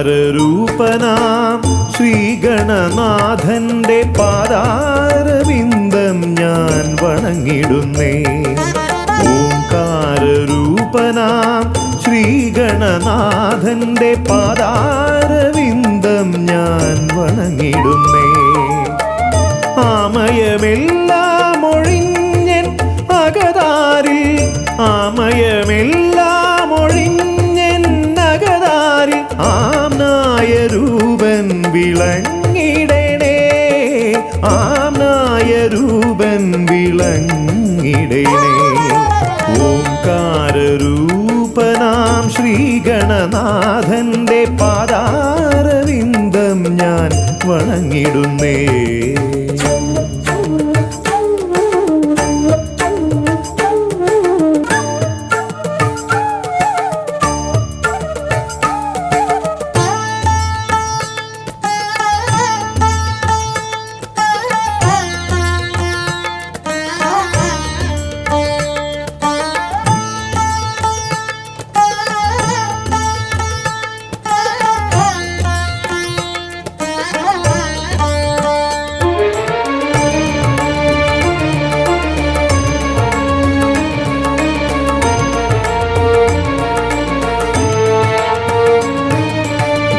ഓംകാരരൂപനാം ശ്രീഗണനാഥന്റെ പാദാരവിന്ദം ഞാൻ വണങ്ങിടുന്നേ. ഓംകാരരൂപനാം ശ്രീഗണനാഥന്റെ പാദാരവിന്ദം ഞാൻ വണങ്ങിടുന്നേ. ആമയമെല്ലാം ഒഴിഞ്ഞൻ അകതാരിൽ, ആമയമെല്ലാം ഒഴിഞ്ഞൻ അകതാരിൽ ആംനായ രൂപൻ വിളങ്ങിടണേ. ആംനായ രൂപൻ വിളങ്ങിടണേ. ഓംകാരരൂപനാം ശ്രീഗണനാഥന്റെ പാദാരവിന്ദം ഞാൻ വണങ്ങിടുന്നേ.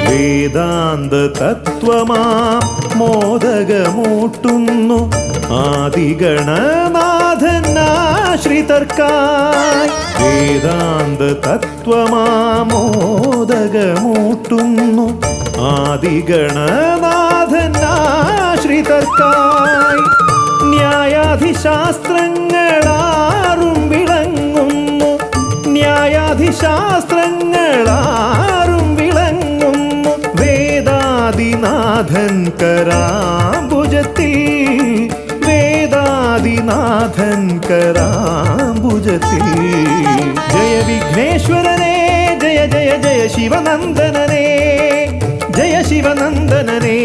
വേദാന്ത തത്വമാം മോദകമൂട്ടുന്നു ആദിഗണനാഥനാശ്രിതർക്കായി. വേദാന്ത തത്വമാം മോദകമൂട്ടുന്നു ആദിഗണനാഥനാശ്രിതർക്കായി. ന്യായാധിശാസ്ത്രങ്ങളാറും വിളങ്ങുന്നു, ന്യായാധിശാസ്ത്രങ്ങളാറും വിളങ്ങുന്നു വേദാദിനാഥൻ കരാംബുജത്തിൽ. വേദാദിനാഥൻ കരാംബുജത്തിൽ. ജയ വിഘ്നേശ്വരനേ ജയ ജയ ജയ ശിവനന്ദനനേ. ജയ ശിവനന്ദനനേ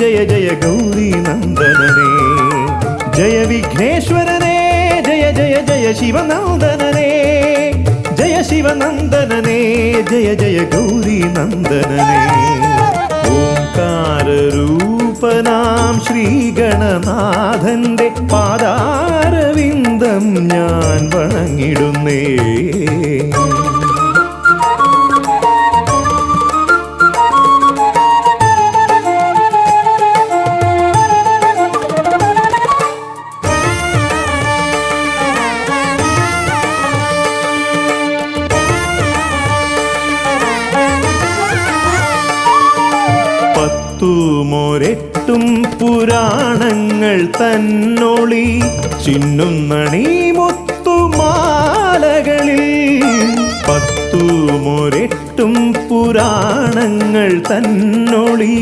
ജയ ജയ ഗൗരി നന്ദനനേ. ജയ വിഘ്നേശ്വരനേ ജയ ജയ ജയ ശിവനന്ദനനേ. ജയ ശിവനന്ദനനേ ജയ ജയ ഗൗരി നന്ദനനേ. ഓംകാരരൂപനാം ശ്രീഗണനാഥന്റെ പാദാരവിന്ദം ഞാൻ വണങ്ങിടുന്നേ. പത്തുമൊരെട്ടും പുരാണങ്ങൾ തന്നൊളി ചിന്നുന്നണി മുത്തുമാലകളിൽ. പത്തുമൊരെട്ടും പുരാണങ്ങൾ തന്നൊളി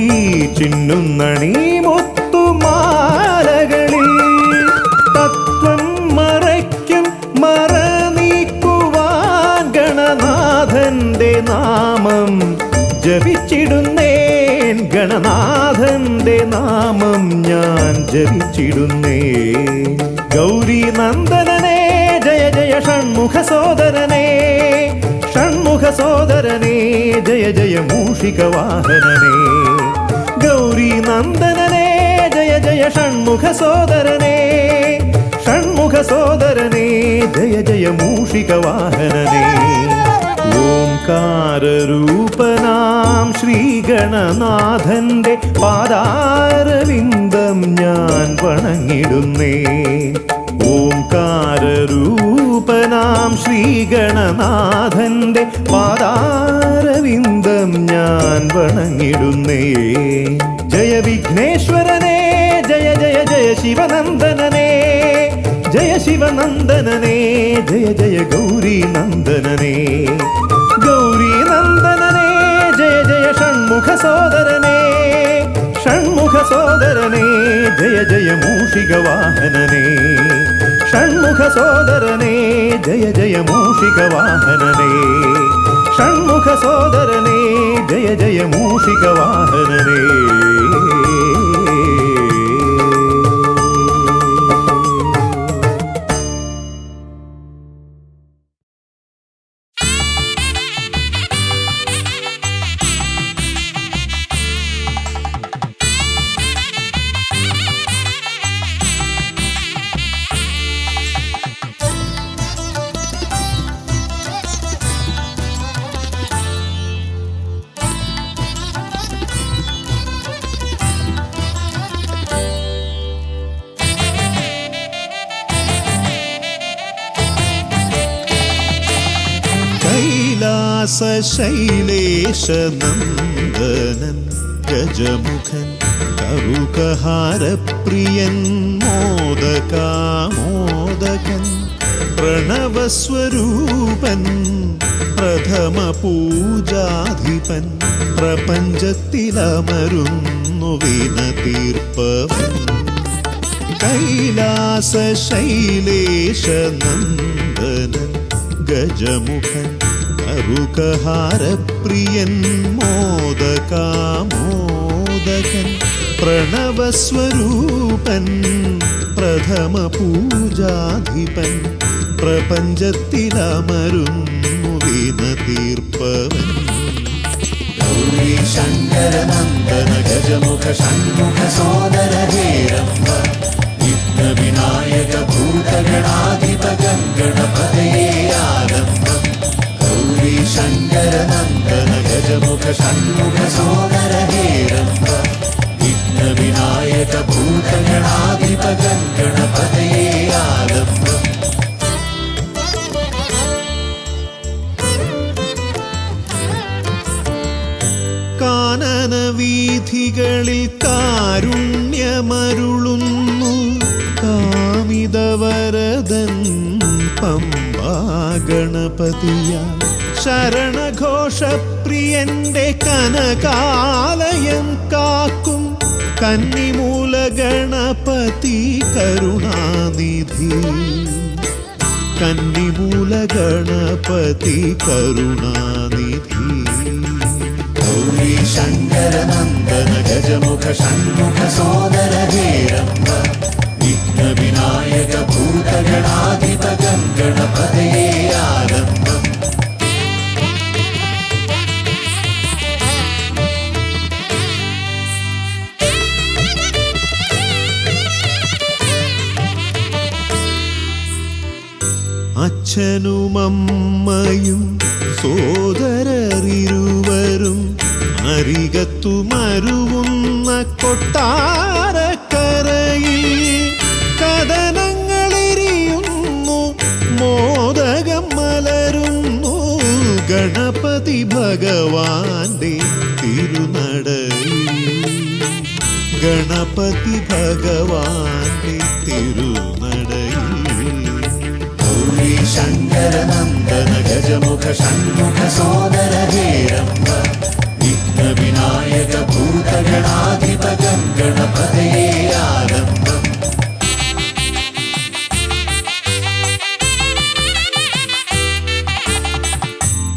ചിന്നുന്നണി മുത്തുമാലകളിൽ. തത്വം മറയ്ക്കും മറ നീക്കുവാൻ ഗണനാഥന്റെ നാമം ജപിച്ചിടുന്നേ. ഗണനാഥന്റെ നാമം ഞാൻ ജപിച്ചിടുന്നേ. ഗൗരി നന്ദനനേ ജയ ജയ ഷൺമുഖ സോദരനേ. ഷൺമുഖ സോദരനേ ജയ ജയ മൂഷിക വാഹനനേ. ഗൗരി നന്ദനനേ ജയ ജയ ഷൺമുഖ സോദരനേ. ഷൺമുഖ സോദരനേ ജയ ജയ മൂഷിക വാഹനനേ. ഓംകാരരൂപനാം ശ്രീഗണനാഥന്റെ പാദാരവിന്ദം ഞാൻ വണങ്ങിടുന്നേ. ഓംകാരരൂപനാം ശ്രീഗണനാഥന്റെ പാദാരവിന്ദം ഞാൻ വണങ്ങിടുന്നേ. ജയ വിഘ്നേശ്വരനേ ജയ ജയ ജയ ശിവനന്ദനനേ. ജയ ശിവനന്ദനനേ ജയ ജയ ഗൗരി നന്ദനനേ. ഗൗരി നന്ദനനേ ജയ ജയ ഷൺമുഖ സോദരനേ. ഷൺമുഖ സോദരനേ ജയ ജയ മൂഷിക വാഹനനേ. ഷൺമുഖ സോദരനേ ജയ ജയ മൂഷിക വാഹനനേ. ഷൺമുഖ സോദരനേ ജയ ജയ മൂഷിക വാഹനനേ. കൈലാസശൈലേശനന്ദനൻ ഗജമുഖൻ കറുകഹാരപ്രിയൻ മോദകാമോദകൻ പ്രണവസ്വരൂപൻ പ്രഥമ പൂജാധിപൻ പ്രപഞ്ചത്തിലമരുന്നു വിനതീർപ്പവൻ കൈലാസശൈലേശനന്ദനൻ ഗജമുഖൻ കറുകഹാരപ്രിയൻ മോദകാമോദകൻ പ്രണവസ്വരൂപൻ പ്രഥമ പൂജാധിപൻ പ്രപഞ്ചത്തിലമരുന്നു വിനതീർപ്പവൻ ഗൗരീ ശങ്കരനന്ദന ഗജമുഖ ഷൺമുഖ സോദര ഹേരംബ വിഘ്നവിനായക ഭൂതഗണാധിപ ഗണപതയേ ആലംബം ഗൗരീ ശങ്കരനന്ദന ഗജമുഖ ഷൺമുഖ സോദര ഹേരംബ വിഘ്നവിനായക ഭൂതഗണാധിപ ഗണപതയേ ആലംബം കാനനവീഥികളിൽ കാരുണ്യമരുളുന്നു കാമിതവരദൻ പമ്പാ ഗണപതിയാൽ ശരണഘോഷപ്രിയന്റെ കനകാലയം കാക്കും കന്നിമൂല ഗണപതി കരുണാനിധി കന്നിമൂല ഗണപതി കരുണാനിധി ഗൗരീ ശങ്കരനന്ദന ഗജമുഖ ഷൺമുഖ സോദര ഹേരംബ വിഘ്നവിനായക ഭൂതഗണാധിപ ഗണപതയേ ആലംബം അച്ഛനുമമ്മയും സോദരരിരുവരും അരികത്തു മരുവുന്ന കൊട്ടാരക്കരയിൽ കഥനങ്ങളെരിയുന്നു മോദകം മലരുന്നു ഗണപതി ഭഗവാന്റെ തിരുനടയിൽ ഗണപതി ഭഗവാന്റെ തിരുനടയിൽ ഗൗരീ ശങ്കരനന്ദന ഗജമുഖ ഷൺമുഖ സോദര ഹേരംബ വിഘ്നവിനായക ഭൂതഗണാധിപ ഗണപതയേ ആലംബം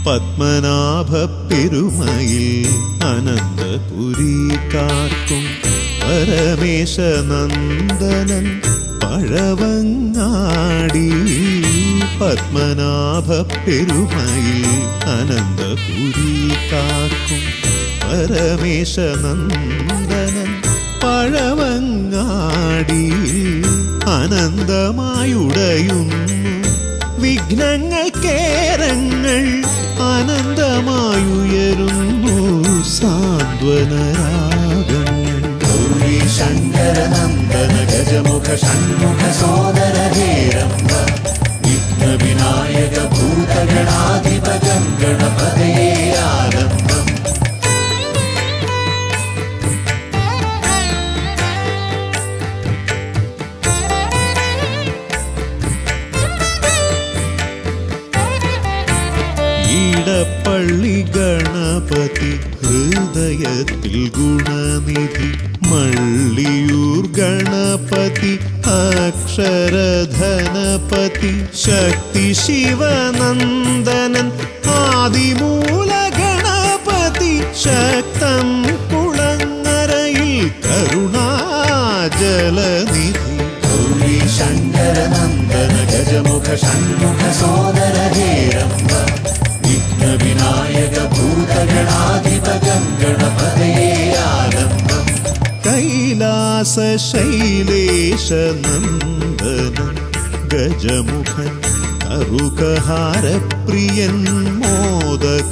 പത്മനാഭ പെരുമയിൽ അനന്തപുരി കാക്കും പരമേശനന്ദനൻ പഴവങ്ങാടി പത്മനാഭ പെരുമയിൽ അനന്തപുരി കാക്കും പരമേശനന്ദനൻ പഴവങ്ങാടി അനന്തമായുടയുന്നു വിഘ്നങ്ങൾ കേരങ്ങൾ അനന്തമായുയരുന്നു സാന്ത്വനരാഗങ്ങൾ ഗൗരീ ശങ്കരനന്ദന ഗജമുഖ ഷൺമുഖ സോദര ഹേരംബ വിഘ്നവിനായക ഭൂതഗണാധിപ ഗണപതയേ ആലംബം ഈടപ്പള്ളി ഗണപതി ഹൃദയത്തിൽ ഗുണനിധി മള്ളിയൂർ ഗണപതി അക്ഷരധനപതി ശക്തി ശിവനന്ദനൻ ആദിമൂല ഗണപതി ശക്തം കുളങ്ങരയിൽ കരുണാജലനിധി ഗൗരീ ശങ്കരനന്ദന ഗജമുഖ ഷൺമുഖ സോദര ഹേരംബ വിഘ്നവിനായക ഭൂതഗണാധിപ ഗണപതയേ ആലംബം കൈലാസശൈലേശനന്ദനൻ ഗജമുഖൻ കറുകഹാരപ്രിയൻ മോദകാമോദകൻ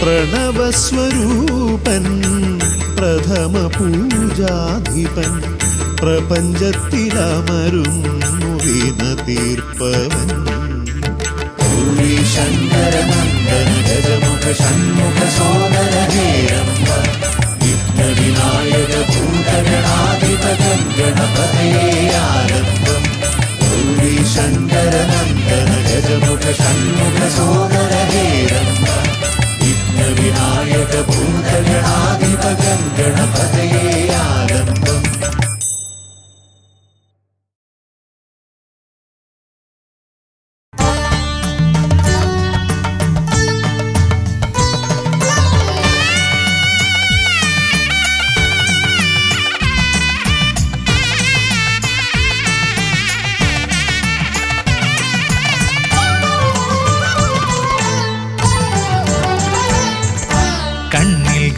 പ്രണവസ്വരൂപൻ പ്രഥമ പൂജാധിപൻ പ്രപഞ്ചത്തിലമരുന്നു വിനതീർപ്പവൻ ഗൗരി ശങ്കരനന്ദന ഗജമുഖ ഷൺമുഖ സോദര ഹേരംബ വിഘ്നവിനായക ഭൂതഗണാധിപതം ഗണപതയേ ആരംഭം ഗൗരി ശങ്കരനന്ദന ഗജമുഖ ഷൺമുഖ സോദര ഹേരംബ വിഘ്നവിനായക ഭൂതഗണാധിപതം ഗണപതയേ ആരംഭം.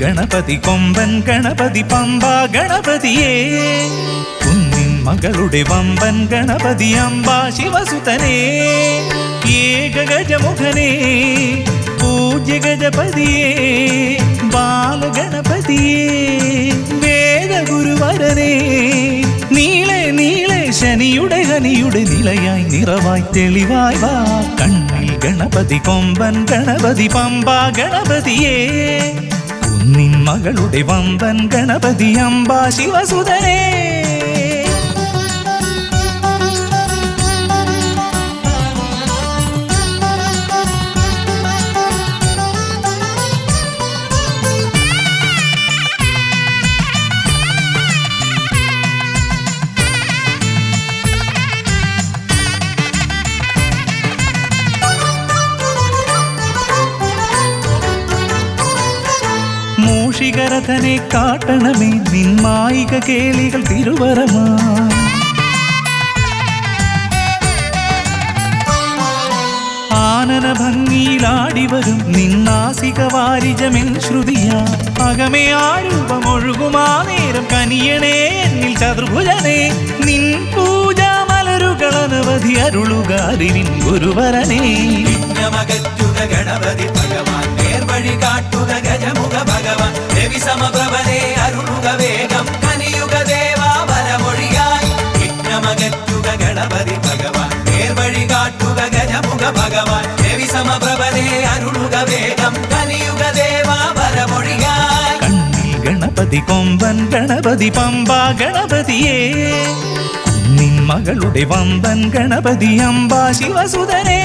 ഗണപതി കൊമ്പൻ ഗണപതി പമ്പ ഗണപതിയേ കുന്നിൻ മകളുടെ വമ്പൻ ഗണപതി അമ്പ ശിവസുതനേ ഏകഗജമുഖനേ പൂജ്യ ഗജപതിയേ ബാലഗണപതിയേ വേദഗുരുവരനേ നീളെ നീളെ ശനിയുടെ ഹനിയുടെ നിലയായി നിറവായി തെളിവായി വാ കണ്ണിൽ ഗണപതി കൊമ്പൻ ഗണപതി പമ്പ ഗണപതിയേ നിൻ മകളുടെ വമ്പൻ ഗണപതി അമ്പ ശിവസുതനേ. മൂഷികരഥനെ കാട്ടണമേ നിന്മായിക കേളികൾ തിരുവരമാ ആനന ഭംഗിയിലാടിവരും നിന്നാസിക വാരിജമെൻ ശ്രുതിയാ അകമേ ആരൂപമൊഴുകുമാ നേരം കനിയണേ എന്നിൽ ചതുർഭുജനേ നിൻ പൂജാ മലരുകളനവധി അരുളുകാരിൻ ഗുരുവരനേ. ഗണപതി ഭഗവാൻ നേർവഴി കാട്ടുക ഗജമുഖ ഭഗവാൻ രവി സമപ്രഭനെ അരുളുക വേഗം കനിയുക ദേവാ വരമൊഴിയായി വിഘ്നമകറ്റുക ഗണപതി ഭഗവാൻ നേർവഴി കാട്ടുക ഗജമുഖ ഭഗവാൻ രവി സമപ്രഭനെ അരുളുക വേഗം കനിയുക ദേവാ വരമൊഴിയായി കണ്ണിൽ ഗണപതി കൊമ്പൻ ഗണപതി പമ്പ ഗണപതിയേ നിൻ മകളുടെ വമ്പൻ ഗണപതി അമ്പ ശിവസുതനേ.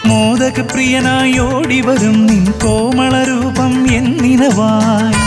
മോദകപ്രിയനായി ഓടിവരും നിൻ കോമളരൂപം എന്നിനവായി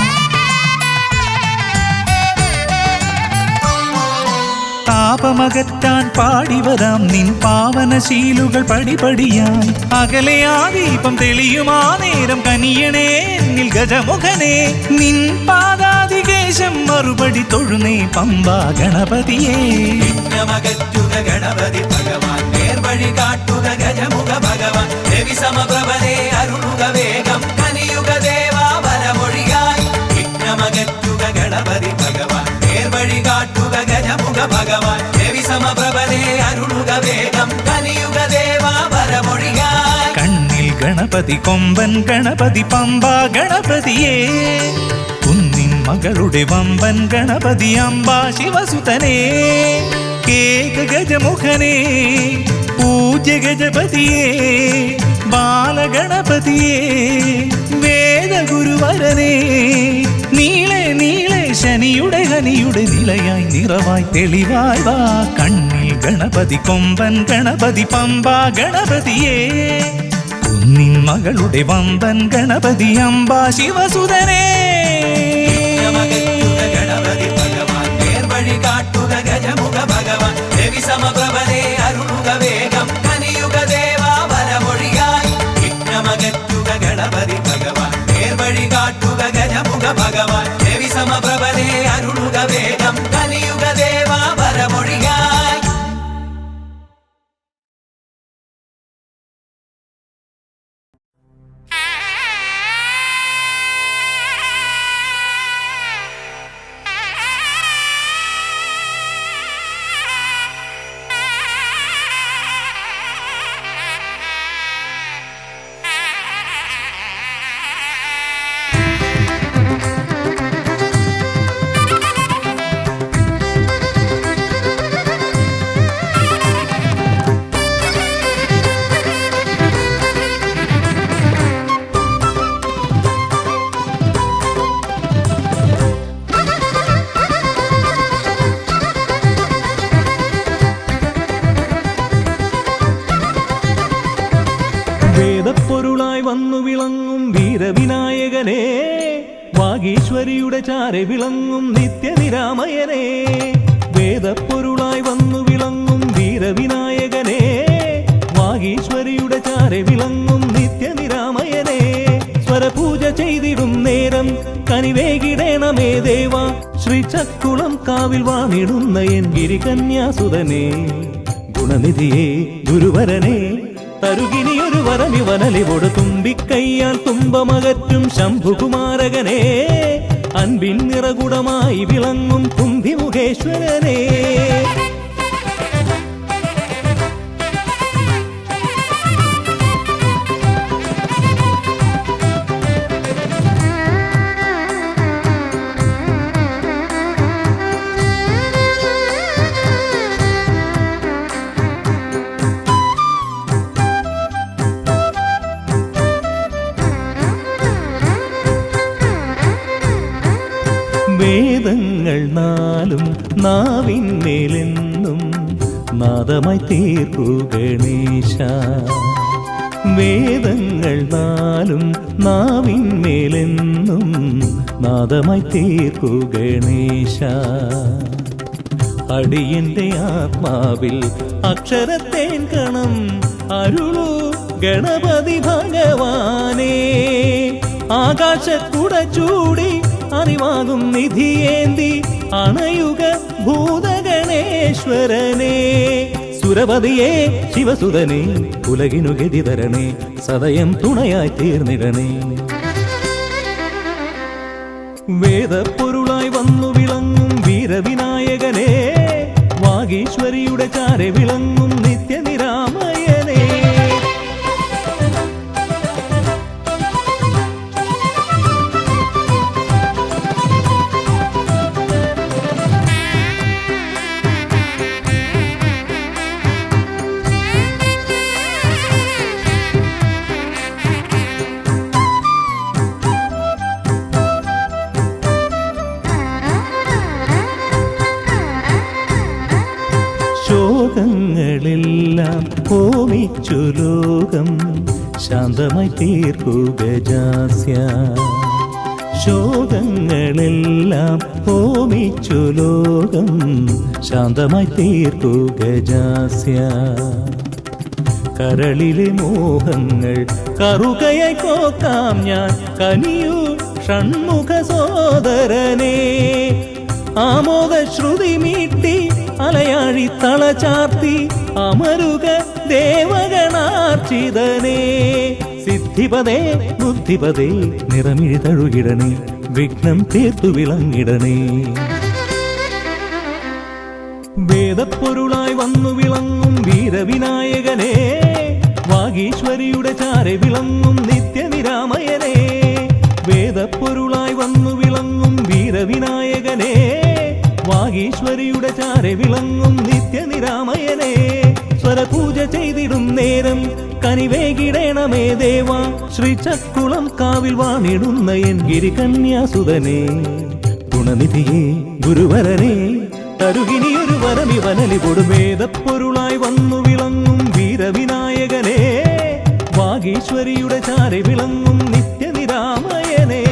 താപമകറ്റാൻ പാടിവരാം നിൻ പാവനശീലുകൾ പടിപടിയായി അകലെ ആ ദീപം തെളിയുമാ നേരം കനിയണേ എന്നിൽ ഗജമുഖനേ നിൻ പാദാതികേശം മറുപടി തൊഴുന്നേ പമ്പ ഗണപതിയേ. വിഘ്നമകറ്റുക ഗണപതി ഭഗവാൻ നേർവഴി കാട്ടുക ഗജമുഖ ഭഗവാൻ രവി സമപ്രഭനെ അരുളുക വേഗം കനിയുക ദേവാ വരമൊഴിയായി വിഘ്നമകറ്റുക ഗണപതി ഭഗവാൻ നേർവഴി കാട്ടുക ഗജമുഖ ഭഗവാൻ രവി സമപ്രഭനെ അരുളുക വേഗം കനിയുക ദേവാ വരമൊഴിയായി കണ്ണിൽ ഗണപതി കൊമ്പൻ ഗണപതി പമ്പ ഗണപതിയേ കുന്നിൻ മകളുടെ വമ്പൻ ഗണപതി അമ്പ ശിവസുതനേ ഏകഗജമുഖനേ പൂജ്യ ഗജപതിയേ ബാലഗണപതിയേ വേദഗുരുവരനേ നീളെ നീളെ ശനിയുടെ ഹനിയുടെ നിലയായി നിറവായി തെളിവായി വാ കണ്ണിൽ ഗണപതി കൊമ്പൻ ഗണപതി പമ്പ ഗണപതിയേ കുന്നിൻ മകളുടെ വമ്പൻ ഗണപതി അമ്പ ശിവസുതനേ. ഗണപതി ഭഗവാൻ നേർവഴി കാട്ടുക ഗജമുഖ ഭഗവാൻ രവി സമപ്രഭനെ അരുളുക വേഗം കനിയുക ദേവാ വരമൊഴിയായി വിഘ്നമകറ്റുക ഗണപതി ഭഗവാൻ നേർവഴി കാട്ടുക ഗജമുഖ ഭഗവാൻ രവി സമപ്രഭനെ അരുളുക വേഗം കനിയുക ദേവാ വരമൊഴിയായി. വന്നു വിളങ്ങും വീരവിനായകനെ, വാഗീശ്വരിയുടെ ചാരെ വിളങ്ങും നിത്യനിരാമയനെ. വേദപ്പൊരുളായി വന്നു വിളങ്ങും വീരവിനായകനെ, വാഗീശ്വരിയുടെ ചാരെ വിളങ്ങും നിത്യനിരാമയനെ. സ്വരപൂജ ചെയ്തിടും നേരം കനിവേകിടേണമേ ദേവ, ശ്രീചക്കുളം കാവിൽ വാണിടുന്ന എൻ ഗിരികന്യാസുതനെ. ഗുണനിധിയെ ഗുരുവരനെ, തരുകിനിയൊരു വരമിവനലിവോട് തുമ്പിക്കയ്യാൽ തുമ്പമകറ്റും ശംഭുകുമാരകനെ, അൻപിൻ നിറകുടമായി വിളങ്ങും കുംഭിമുഖേശ്വരനെ. വേദങ്ങൾ നാലും നാവിന്മേലെന്നും നാദമായി തീർക്കൂ ഗണേശ. വേദങ്ങൾ നാലും നാവിന്മേലെന്നും നാദമായി തീർക്കൂ ഗണേശ. അടിയന്റെ ആത്മാവിൽ അക്ഷരത്തേൻ കണം അരുളൂ ഗണപതി ഭഗവാനേ. ആകാശക്കുട ചൂടി അറിവാകും നിധിയേന്തി അണയുക ഭൂതഗണേശ്വരനെ. സുരപതിയെ ശിവസുതനെ, ഉലകിനു ഗതി തരണേ, സദയം തുണയായി തീർന്നിടണേ. വേദപ്പൊരുളായി വന്നു വിളങ്ങും വീരവിനായകനെ, വാഗീശ്വരിയുടെ ചാരെ വിളങ്ങും നിത്യനിരാമയനെ. ശോകങ്ങളെല്ലാം ഹോമിച്ചു ലോകം ശാന്തമായി തീർക്കൂ ഗജാസ്യ. ശോകങ്ങളെല്ലാം ഹോമിച്ചു ലോകം ശാന്തമായി തീർക്കൂ ഗജാസ്യ. കരളിലെ മോഹങ്ങൾ കറുകയായി കോക്കാം ഞാൻ, കനിയൂ ഷൺമുഖ സോദരനെ. ആമോദ ശ്രുതി മീട്ടി അലയാഴി തളചാർത്തി അമരുക ദേവഗണാർച്ചിതനേ. സിദ്ധിപദേ ബുദ്ധിപദേ നിറമിഴി തഴുകിടണേ, വിഘ്നം തീർത്തു വിളങ്ങിടണേ. വേദപ്പൊരുളായി വന്നു വിളങ്ങും വീരവിനായകനെ, വാഗീശ്വരിയുടെ ചാരെ വിളങ്ങും നിത്യനിരാമയനെ. വേദപ്പൊരുളായി വന്നു വിളങ്ങും വീരവിനായകനെ, വാഗീശ്വരിയുടെ ചാരെ വിളങ്ങും നിത്യനിരാമയനെ. സ്വരപൂജ ചെയ്തിടും നേരം കനിവേകിടേണമേ ദേവ, ശ്രീചക്കുളം കാവിൽ വാണിടുന്ന എൻ ഗിരികന്യാസുതനെ. ഗുണനിധിയെ ഗുരുവരനെ, തരുകിനിയൊരു വരമിവനലിവോട് വേദപ്പൊരുളായി വന്നു വിളങ്ങും വീരവിനായകനെ, വാഗീശ്വരിയുടെ ചാരെ വിളങ്ങും നിത്യനിരാമയനെ.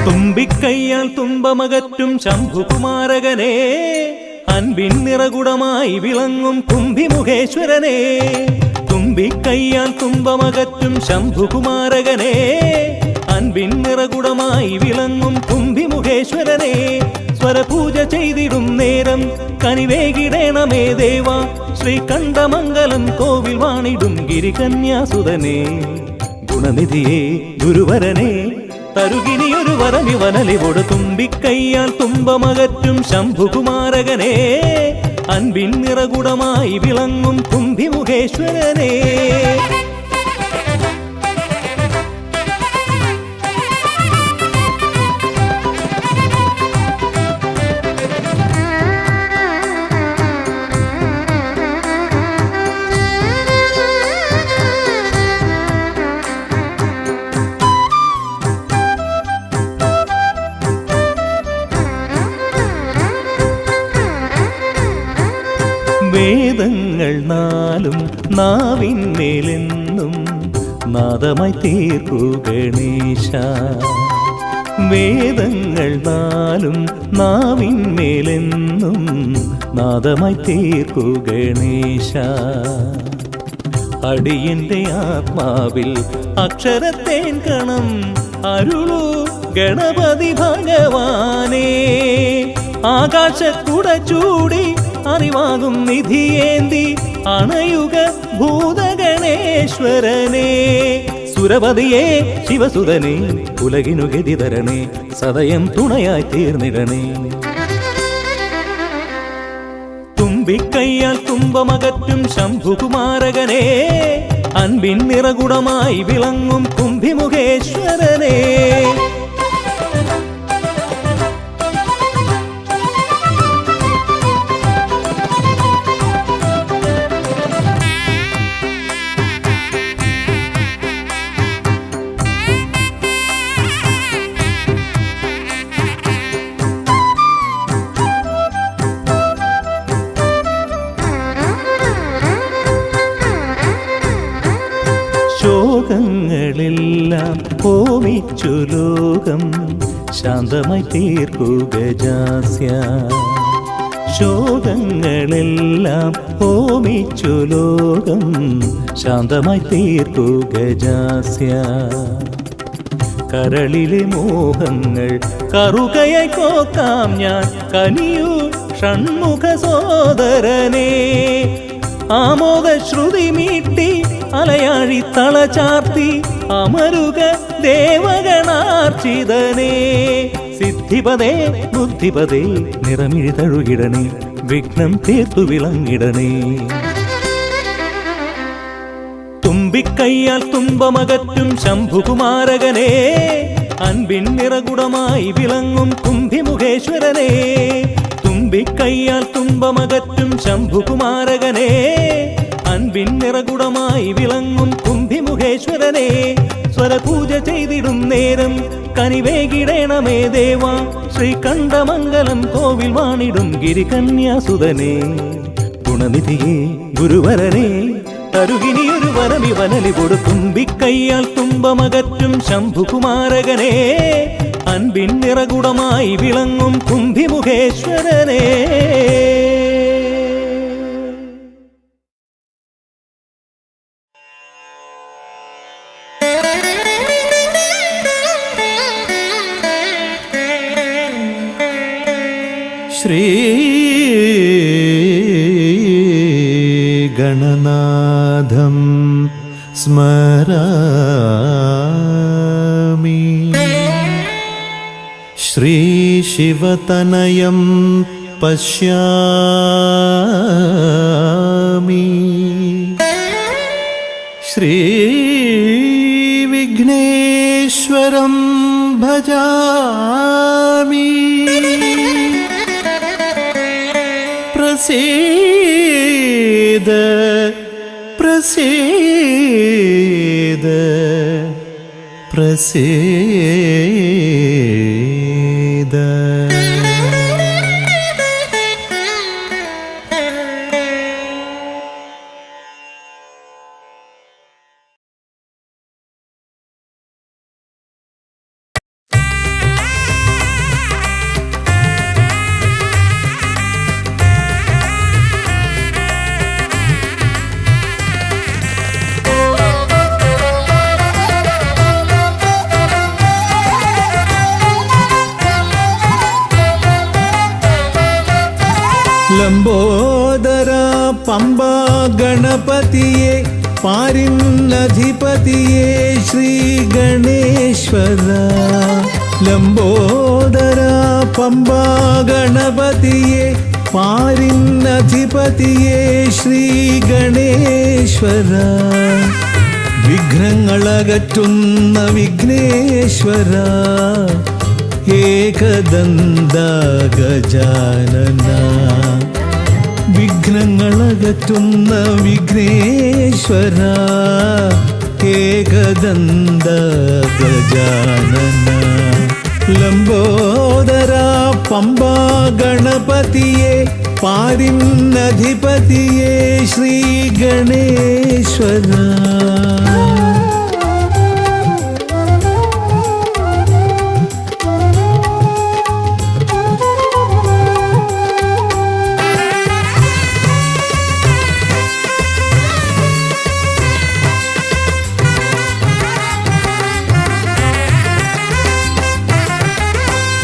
തുമ്പിക്കയ്യാൽ തുമ്പമകറ്റും ശംഭുകുമാരകനെ, അൻപിൻ നിറകുടമായി വിളങ്ങും കുംഭിമുഖേശ്വരനെ. തുമ്പിക്കയ്യാൽ തുമ്പമകറ്റും ശംഭുകുമാരകനെ, അൻപിൻ നിറകുടമായി വിളങ്ങും കുംഭിമുഖേശ്വരനെ. സ്വരപൂജ ചെയ്തിടും നേരം കനിവേകിടേണമേ ദേവ ശ്രീകണ്ഠമംഗലം കോവിൽ വാണിടും ഗിരികന്യാസുതനേ ഗുണനിധിയേ ഗുരുവരനെ തരുകിനിയൊരു വരമിവനലിവോട് തുമ്പിക്കയ്യാൽ തുമ്പമകറ്റും ശംഭുകുമാരകനെ അൻപിൻ നിറകുടമായി വിളങ്ങും കുംഭിമുഖേശ്വരനെ വേദങ്ങൾ നാലും നാവിന്മേലെന്നും നാദമായി തീർക്കൂ ഗണേശ വേദങ്ങൾ നാലും നാവിന്മേലെന്നും നാദമായി തീർക്കൂ ഗണേശ അടിയന്റെ ആത്മാവിൽ അക്ഷരത്തേൻ കണം അരുളൂ ഗണപതി ഭഗവാനേ ആകാശക്കുട ചൂടി അറിവാകും നിധിയേന്തി അണയുക ഭൂതഗണേശ്വരനെ സുരപതിയെ ശിവസുതനെ ഉലകിനു ഗതി തരണേ സദയം തുണയായി തീർന്നിടണേ തുമ്പിക്കയ്യാൽ തുമ്പമകറ്റും ശംഭുകുമാരകനെ അൻപിൻ നിറകുടമായി വിളങ്ങും കുംഭിമുഖേശ്വരനെ ശോകങ്ങളെല്ലാം ഹോമിച്ചു ലോകം ശാന്തമായി തീർക്കൂ ഗജാസ്യ ശോകങ്ങളെല്ലാം ഹോമിച്ചു ലോകം ശാന്തമായി തീർക്കൂ ഗജാസ്യ കരളിലെ മോഹങ്ങൾ കറുകയായി കോക്കാം ഞാൻ കനിയൂ ഷൺമുഖ സോദരനെ ആമോദ ശ്രുതി മീട്ടി അലയാഴി തളചാർത്തി അമരുക ദേവഗണാർച്ചിതനേ സിദ്ധിപദേ ബുദ്ധിപദേ നിറമിഴി തഴുകിടണേ വിഘ്നം തീർത്തു വിളങ്ങിടണേ തുമ്പിക്കയ്യാൽ തുമ്പമകറ്റും ശംഭുകുമാരകനെ അൻപിൻ നിറകുടമായി വിളങ്ങും കുംഭിമുഖേശ്വരനെ തുമ്പിക്കയ്യാൽ തുമ്പമകറ്റും ശംഭുകുമാരകനെ അൻപിൻ നിറകുടമായി വിളങ്ങും കുംഭിമുഖേശ്വരനെ സ്വരപൂജ ചെയ്തിടും നേരം കനിവേകിടേണമേ ദേവ ശ്രീകണ്ഠമംഗലം കോവിൽ വാണിടും ഗിരികന്യാസുതനെ ഗുണനിധിയേ ഗുരുവരനെ തരുകിനിയൊരു വരമിവനലിവോട് തുമ്പിക്കയ്യാൽ തുമ്പമകറ്റും ശംഭുകുമാരകനെ അൻപിൻ നിറകുടമായി വിളങ്ങും കുംഭിമുഖേശ്വരനെ ശ്രീ ഗണനാഥം സ്മരാമി ശ്രീ ശിവതനയം പശ്യാമി ശ്രീ വിഘ്നേശ്വരം ഭജാമി പ്രസീദ പ്രസീദ പ്രസീദ ലംബോദര പമ്പാ ഗണപതിയെ പാരിന്നധിപതിയെ ശ്രീ ഗണേശ്വര. ലംബോദര പമ്പാ ഗണപതിയെ പാരിന്നധിപതിയെ ശ്രീ ഗണേശ്വര. വിഘ്നങ്ങളകറ്റുന്ന വിഘ്നേശ്വര ഏകദന്ത ഗജാനന. വിഘ്നങ്ങളകറ്റുന്ന വിഘ്നേശ്വര ഏകദന്ത ഗജാനന. ലംബോദര പമ്പാ ഗണപതിയെ പാരിന്നധിപതിയെ ശ്രീ ഗണേശ്വര.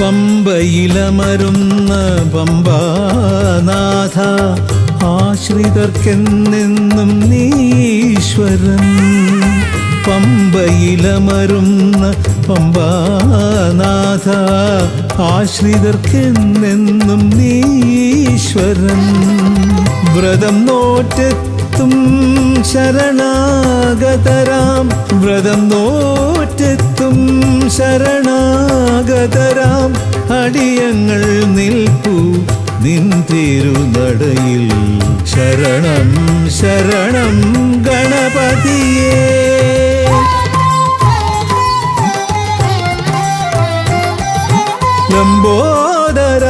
പമ്പയിലമരുന്ന പമ്പാനാഥ ആശ്രിതർക്കെന്നെന്നും നീശ്വരൻ. പമ്പയിലമരുന്ന പമ്പാനാഥ ആശ്രിതർക്കെന്നെന്നും നീശ്വരൻ. വ്രതം നോറ്റെത്തും ശരണാഗതരാം വ്രതം നോറ്റെത്തും ശരണാഗതരാം അടിയങ്ങൾ നിൽപ്പു നിൻ തിരുനടയിൽ. ശരണം ശരണം ഗണപതിയേ. ലംബോദര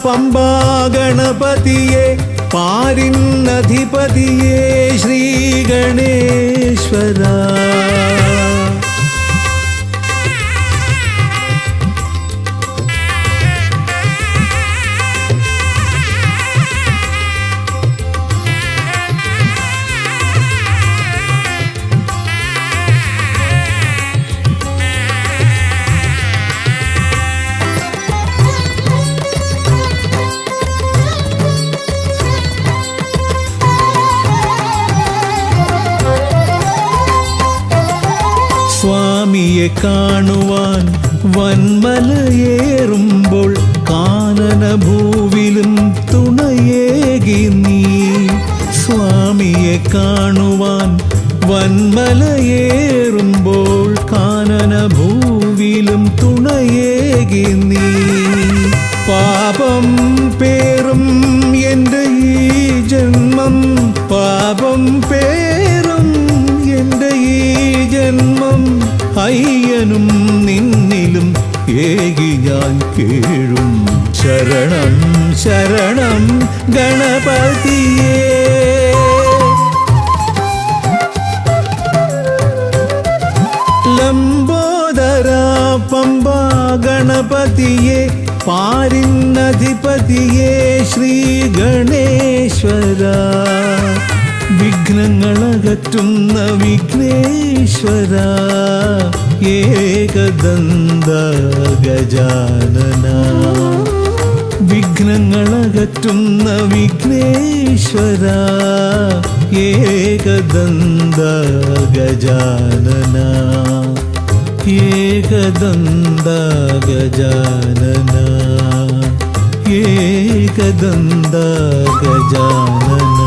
പമ്പാ ഗണപതിയെ പാരിന്നധിപതിയെ ശ്രീ ഗണേശ്വര. സ്വാമിയെ കാണുവാൻ വന്മലയേറുമ്പോൾ കാനനഭൂവിലും തുണയേകി നീ. സ്വാമിയെ കാണുവാൻ വന്മലയേറുമ്പോൾ കാനനഭൂവിലും തുണയേകി നീ. പാപം പേറും എൻ്റെ ഈ ജന്മം പാപം പേറും എൻ്റെ ഈ ജന്മം അയ്യനും നിന്നിലും ഏകി ഞാൻ കേഴും. ശരണം ശരണം ഗണപതിയേ. ലംബോദര പമ്പാ ഗണപതിയെ പാരിന്നധിപതിയെ ശ്രീ ഗണേശ്വര. വിഘ്നങ്ങളകറ്റുന്ന വിഘ്നേശ്വര ഏകദന്ത ഗജാനന. വിഘ്നങ്ങളകറ്റുന്ന വിഘ്നേശ്വര ഏകദന്ത ഗജാനന. ഏകദന്ത ഗജാനന ഏകദന്ത ഗജാനന.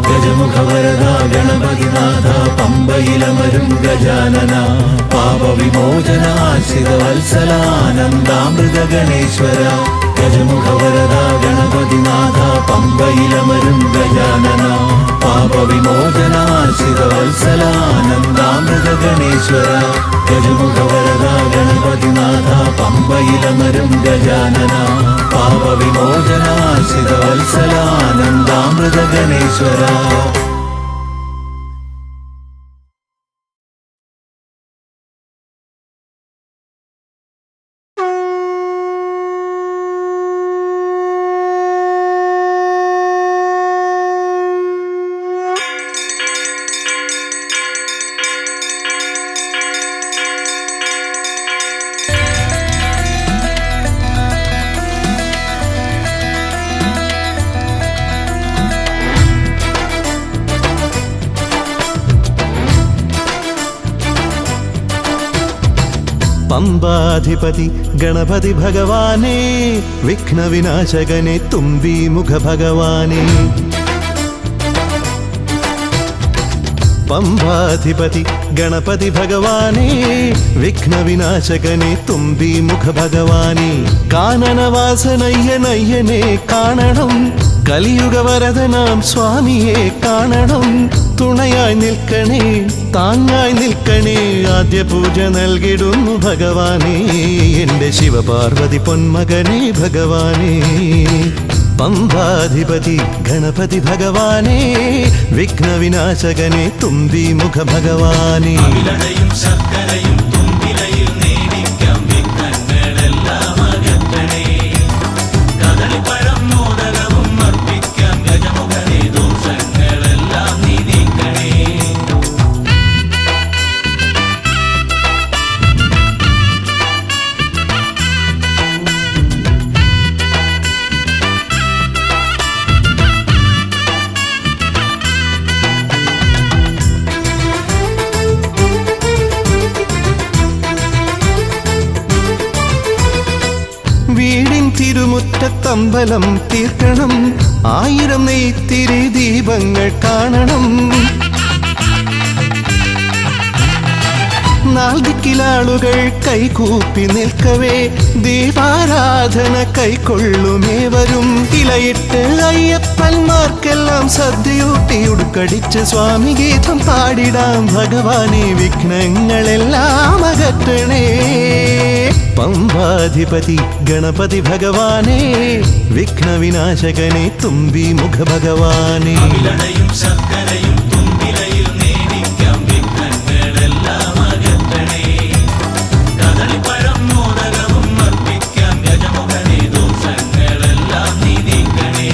ഗജമുഖവരദ ഗണപതിനാഥ പമ്പയിലമരും ഗജാനന. പാപവിമോചനാശ്രിതവത്സലാനന്ദാമൃത ഗണേശ്വര. ഗജമുഖവരദ ഗണപതിനാഥ പമ്പയിലമരും ഗജാനന. പാപവിമോചനാശ്രിതവത്സലാനന്ദാമൃത ഗണേശ്വര. ഗജമുഖവരദ ഗണപതിനാഥ പമ്പയിലമരും ഗജാനന. പാപവിമോചനാശ്രിതവത്സലാനന്ദാമൃത ഗണേശ്വര. പമ്പാധിപതി ഗണപതി ഭഗവാനേ വിഘ്നവിനാശകനെ തുമ്പി മുഖ ഭഗവാനേ പമ്പാധിപതി ഗണപതി ഭഗവാനേ വിഘ്നവിനാശകനെ തുമ്പി മുഖ ഭഗവാനേ കാനനവാസനയ്യനയ്യനെ കാണണം കലിയുഗവരദനാം സ്വാമിയെ കാണണം തുണയായി നിൽക്കണേ താങ്ങായി നിൽക്കണേ ആദ്യ പൂജ നൽകിടുന്നു ഭഗവാനേ എൻ്റെ ശിവപാർവതി പൊന്മകനേ ഭഗവാനേ പമ്പാധിപതി ഗണപതി ഭഗവാനേ വിഘ്നവിനാശകനെ തുമ്പി മുഖ ഭഗവാനേ ശർക്കരയും തുമ്പിലയിൽ നേടിക്കാം വിഘ്നങ്ങളെല്ലാം അകറ്റണേ കദളിപ്പഴം മോദകവും അർപ്പിക്കാം ഗജമുഖനെ ദോഷങ്ങളെല്ലാം നീ നീക്കണേ വീടിൻ തിരുമുറ്റത്തമ്പലം തീർക്കണം 1000 നെയ്ത്തിരി ദീപങ്ങൾ കാണണം നാൽദിക്കിലാളുകൾ കൈകൂപ്പി നിൽക്കവേ ദീപാരാധന കൈക്കൊള്ളുമേവരും ഇലയിട്ട് അയ്യപ്പന്മാർക്കെല്ലാം സദ്യയൂട്ടി ഉടുക്കടിച്ച് സ്വാമി ഗീതം പാടിടാം ഭഗവാനെ വിഘ്നങ്ങളെല്ലാം അകറ്റണേ പമ്പാധിപതി ഗണപതി ഭഗവാനേ വിഘ്നവിനാശകനെ തുമ്പി മുഖ ഭഗവാനേ ശർക്കരയും തുമ്പിലയിൽ നേടിക്കാം വിഘ്നങ്ങളെല്ലാം അകറ്റണേ കദളിപ്പഴം മോദകവും അർപ്പിക്കാം ഗജമുഖനെ ദോഷങ്ങളെല്ലാം നീ നീക്കണേ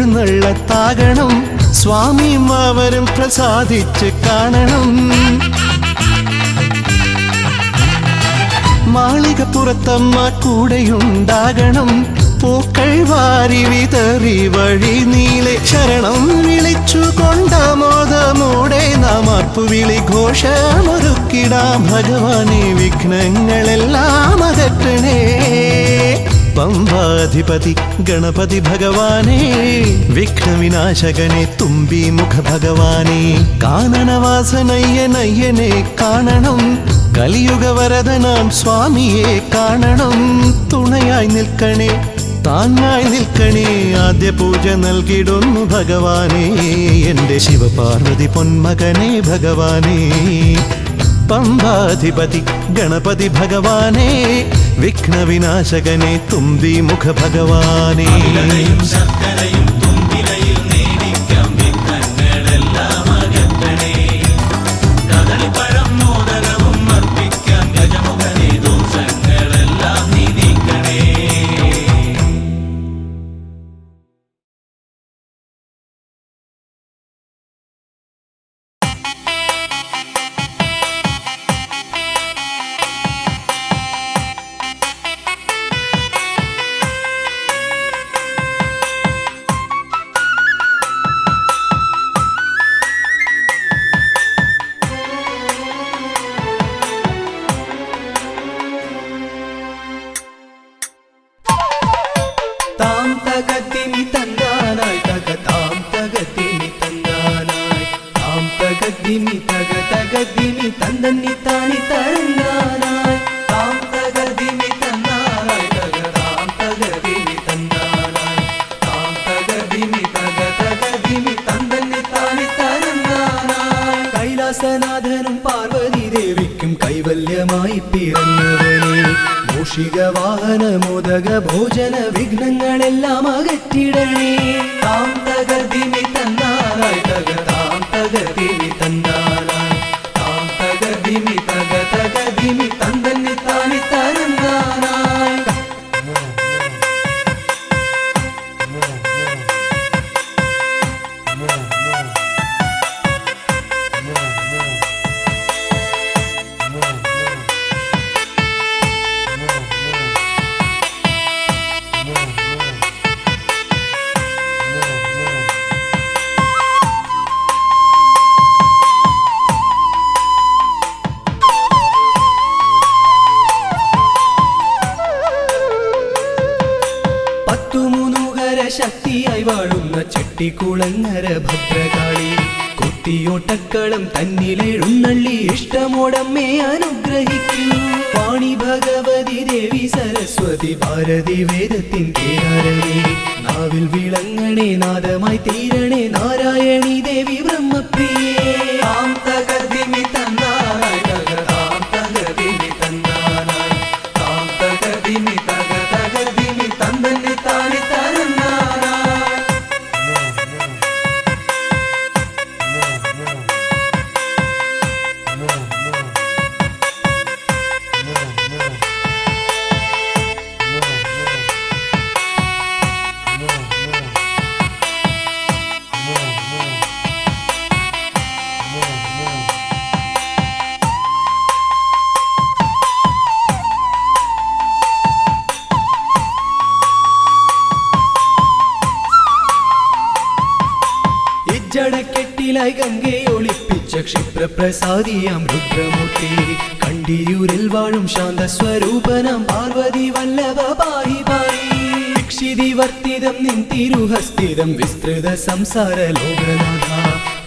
താലമേന്തിക്കൊണ്ടെഴുന്നള്ളത്താകണം സ്വാമിമാവരും പ്രസാദിച്ച് കാണണം മാളികപ്പുറത്തമ്മ കൂടെയുണ്ടാകണം പൂക്കൾ വാരി വിതറി വഴി നീളെ ശരണം വിളിച്ചു കൊണ്ടാമോദമോടെ നാം അർപ്പുവിളി ഘോഷമൊരുക്കിടാം ഭഗവാനെ വിഘ്നങ്ങളെല്ലാം അകറ്റണേ പമ്പാധിപതി ഗണപതി ഭഗവാനേ വിഘ്നവിനാശകനെ തുമ്പി മുഖ ഭഗവാനേ കാനനവാസനയ്യനയ്യനെ കാണണം കലിയുഗവരദനാം സ്വാമിയെ കാണണം തുണയായി നിൽക്കണേ താങ്ങായി നിൽക്കണേ ആദ്യ പൂജ നൽകിടുന്നു ഭഗവാനേ എൻ്റെ ശിവപാർവതി പൊന്മകനേ ഭഗവാനേ പമ്പാധിപതി ഗണപതി ഭഗവാനേ വിഘ്നവിനാശകനെ തുമ്പി മുഖ ഭഗവാനേ ശർക്കരയും തുമ്പിലയിൽ നേടിക്കാം വിഘ്നങ്ങളെല്ലാം അകറ്റണേ കദളിപ്പഴം മോദകവും അർപ്പിക്കാം ഗജമുഖനെ ദോഷങ്ങളെല്ലാം നീ നീക്കണേ തകദിമി തക തകദിമി തന്ദന്നി താനി തരന്നാനായി താം തകദിമി തന്നാനായി തക താം തകദിമി തന്നാനായി താം തകദിമി തക തകദിമി തന്ദന്നി താനി തരന്നാനായി കൈലാസനാഥനും പാർവതി ദേവിക്കും കൈവല്യമായി പിറന്നവനെ മൂഷിക വാഹന മോദക ഭോജന വിഘ്നങ്ങളെല്ലാം അകറ്റിടണേ താം തകദിമി തന്നാനായി തക താം തകദിമി തന്നാനായി താം തകദിമി തക തകദിമി തന്ദ ചട്ടിക്കുളങ്ങര ഭദ്രകാളി കുത്തിയോട്ടക്കളം തന്നിലെഴുന്നള്ളി ഇഷ്ടമോടമ്മേ അനുഗ്രഹിക്കൂ. വാണി ഭഗവതി ദേവി സരസ്വതി ഭാരതി വേദത്തിൻ കേരളി നാവിൽ വിളങ്ങണേ നാദമായി തീരണേ നാരായണി ദേവി ബ്രഹ്മപ്രിയേ. താം തകർദിമി തന്നാനായി തകതാം തകർദിമി തന്നാനായി താം തകർദിമി തക തകർദിമി തന്നന്നെ താനി തരന്നാനായി. ജടക്കെട്ടിലായി ഗംഗയെ ഒളിപ്പിച്ച ക്ഷിപ്രപ്രസാദിയാം രുദ്രമൂർത്തി കണ്ടിയൂരിൽ വാഴും ശാന്തസ്വരൂപനാം പാർവതി വല്ലഭ പാഹി പാഹി. ദീക്ഷിതിവർത്തിതം നിൻ തിരുഹസ്തിതം വിസ്തൃത സംസാര ലോകനാഥ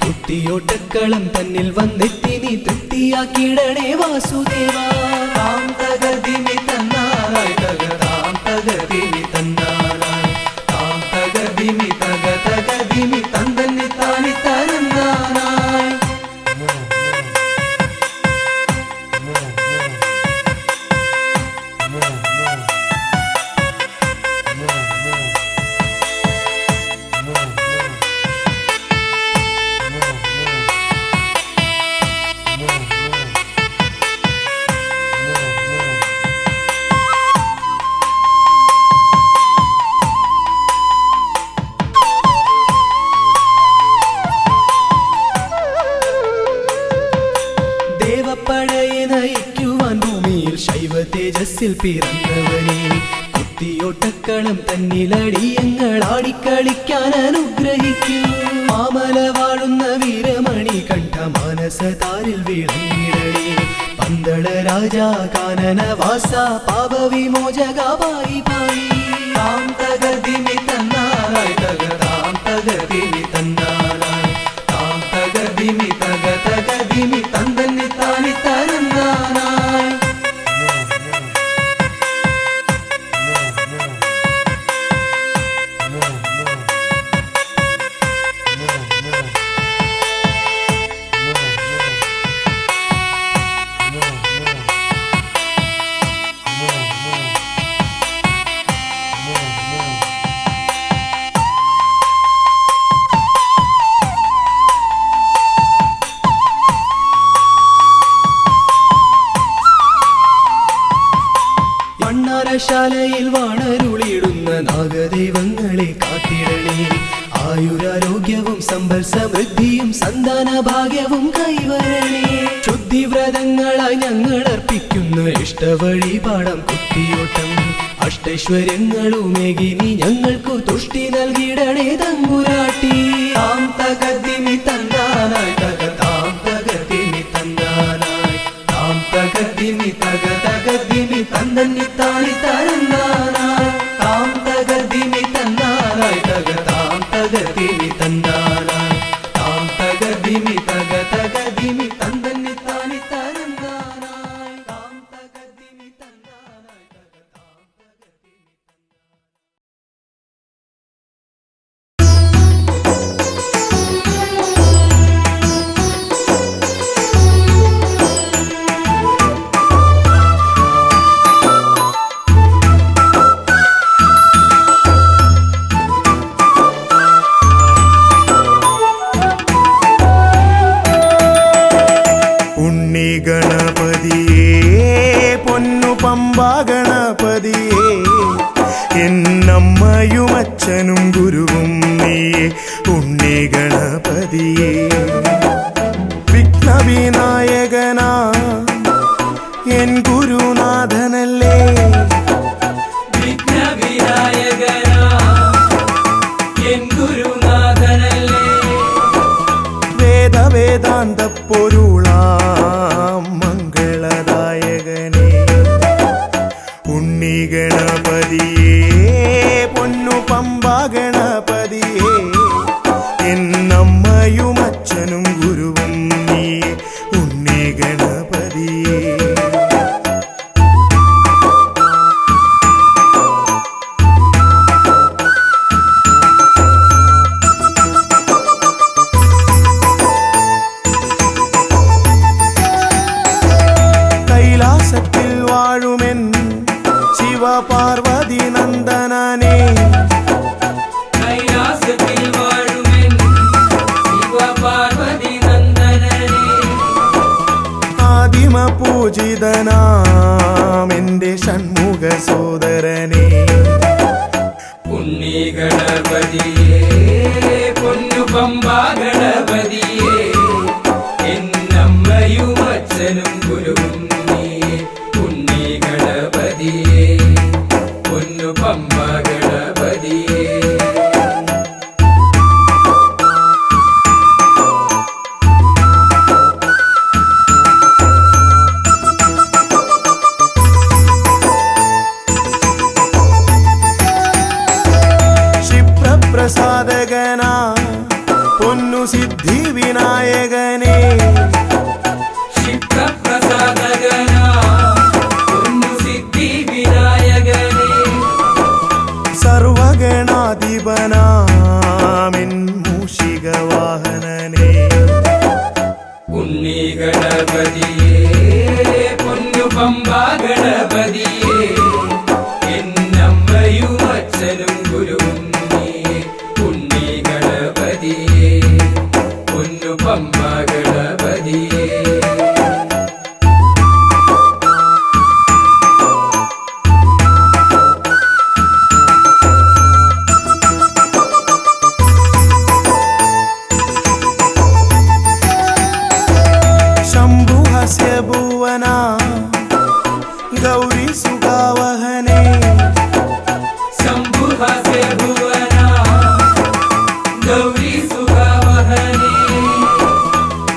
കുത്തിയോട്ടക്കളം തന്നിൽ വന്നെത്തി നീ തൃപ്തിയാക്കിടണേ വാസുദേവ. താം തകർദിമി തന്നാനായി തകതാം തകർദിമി തന്നാനായി താം തകർദിമി തക തകർദിമി തന്നന്നെ താനി തരന്നാനായി. ദേവപ്പടയെ നയിക്കുവാൻ ഭൂമിയിൽ ശൈവ തേജസ്സിൽ പിറന്നവനെ കുത്തിയോട്ടക്കളം തന്നിലടിയങ്ങൾ ആടിക്കളിക്കാൻ അനുഗ്രഹിക്കൂ. മാമല വാഴുന്ന വീരമണി കണ്ഠ മാനസതാരിൽ വിളങ്ങിടണേ പന്തള രാജാ കാനന വാസ പാപവിമോചക പായി പായി. താം തകർദിമി തന്നാനായി തകതാം തകർദിമി തന്നാനായി താം തകർദിമി തക തകർദിമി തന്നന്നെ താനി തരന്നാനായി. ശാലയിൽ വാണരുളിയിടുന്ന നാഗദൈവങ്ങളെ കാത്തിടണേ ആയുരാരോഗ്യവും സമ്പൽ സമൃദ്ധിയും സന്താന ഭാഗ്യവും കൈവരണേ. ശുദ്ധിവ്രതങ്ങളായി ഞങ്ങൾ അർപ്പിക്കുന്ന ഇഷ്ടവഴിപാടം കുത്തിയോട്ടം അഷ്ടൈശ്വര്യങ്ങളുമേകി നീ ഞങ്ങൾക്കു തുഷ്ടി നൽകിടണേ തമ്പുരാട്ടി. താം തകർദിമി തന്നാനായി തകതാം തകർദിമി തന്നാനായി താം തകർദിമി തക തകർദിമി തന്നന്നെ താനി തരന്നാനായി. താം തകർദിമി തന്നാനായി തകതാം തകർദിമി തന്നാനായി താം തകർദിമി തക തകർദിമി തന്നന്നെ താനി തരന്നാനായി. താം തകർദിമി തന്നാനായി തകതാം തകർദിമി പമ്പഗണപതിയേ എന്നമ്മയും അച്ഛനും ഗുരുവും നീയേ ഉണ്ണി ഗണപതിയേ. വിഘ്നവിനായകനാ എൻ ഗുരുനാഥനല്ലേ വിഘ്നവിനായകനാ എൻ ഗുരുനാഥനല്ലേ. വേദവേദാന്ത പൊരുളാം മംഗളദായകനേ ഉണ്ണി ഗണപതിയേ പൊന്നു പമ്പ ഗണപതിയേ എന്നമ്മയും അച്ഛനും ഗുരുവും നീ ഉണ്ണി ഗണപതിയേ. കൈലാസത്തിൽ വാഴുമെൻ ശിവപാർവതി നന്ദനനെ, കൈലാസത്തിൽ വാഴുമെൻ ശിവപാർവതി നന്ദനനെ, ആദിമ പൂജിതനാം എന്റെ ഷൺമുഖ സോദരനെ. ഉണ്ണി ഗണപതിയേ പൊന്നു പമ്പാ ഗണപതിയേ, എന്നമ്മയും അച്ഛനും ഗുരുവും നീ ഉണ്ണി ഗണപതിയേ പൊന്നു പമ്പാ ഗണപതിയേ. ക്ഷിപ്രപ്രസാദകനാ പൊന്നു സിദ്ധി വിനായകനെ, ക്ഷിപ്രപ്രസാദകനാ പൊന്നു സിദ്ധി വിനായകനെ, സർവഗണാധിപനാമിൻ മൂഷിക വാഹനനെ. ഉണ്ണി ഗണപതിയേ പൊന്നു പമ്പാ ഗണപതിയേ, എന്നമ്മയും അച്ഛനും ഗുരുവും നീ ഉണ്ണി ഗണപതിയേ പൊന്നു പമ്പാ ഗണപതിയേ. ശംഭുഹസ്യ ഭുവന ഗൗരി സുഗാവഹനെ, ശംഭുഹസ്യ ഭുവന ഗൗരി സുഗാവഹനെ,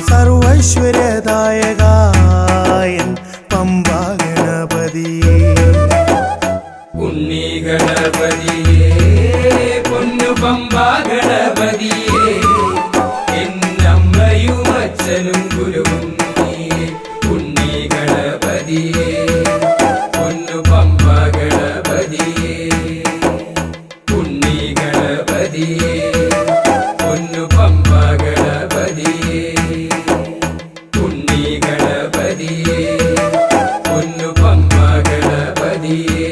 സർവൈശ്വര്യദായകായൻ പമ്പാ ഗണപതിയേ. ഉണ്ണി ഗണപതിയേ പൊന്നു പമ്പാ ഗണപതിയേ, എന്നമ്മയും അച്ഛനും ഗുരുവും നീ ഉണ്ണി ഗണപതിയേ പൊന്നു പമ്പാ ഗണപതിയേ. ഉണ്ണി ഗണപതിയേ പൊന്നു പമ്പാ ഗണപതിയേ. ഉണ്ണി ഗണപതിയേ പൊന്നു പമ്പാ ഗണപതിയേ.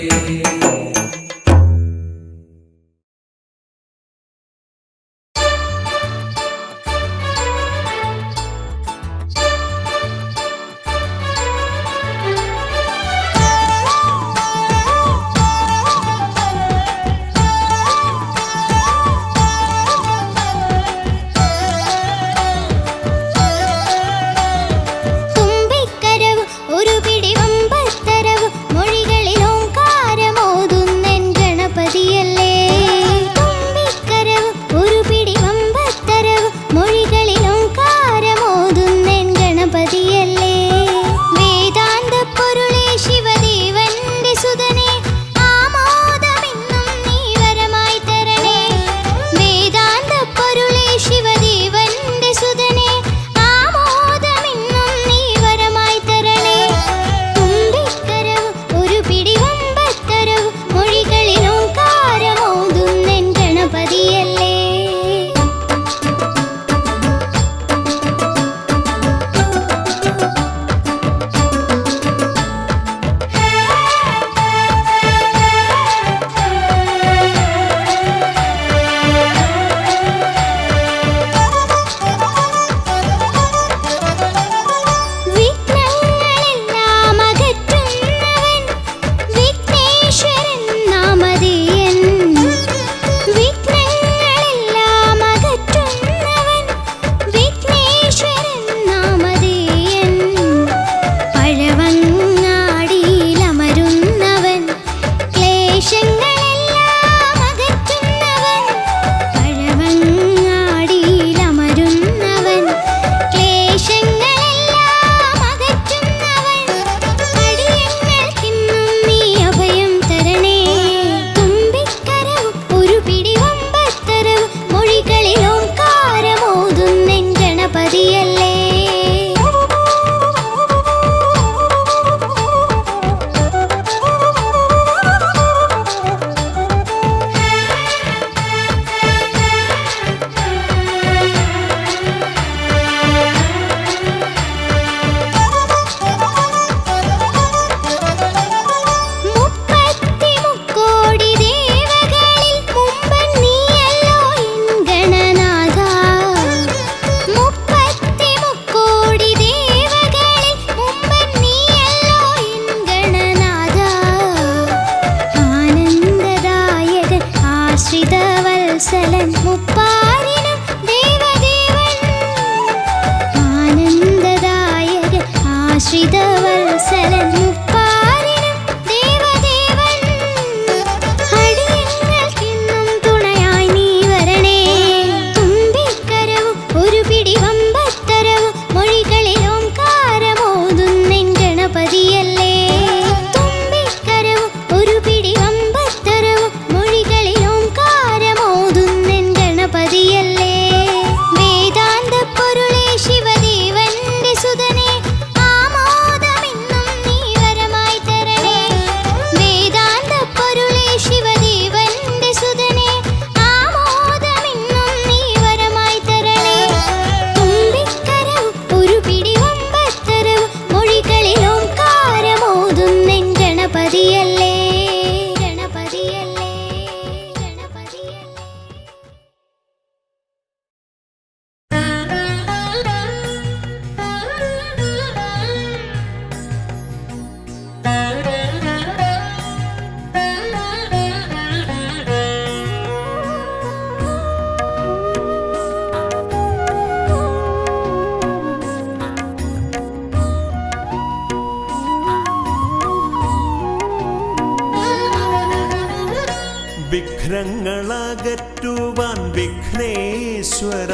വിഘ്നങ്ങളകറ്റുവാൻ വിഘ്നേശ്വര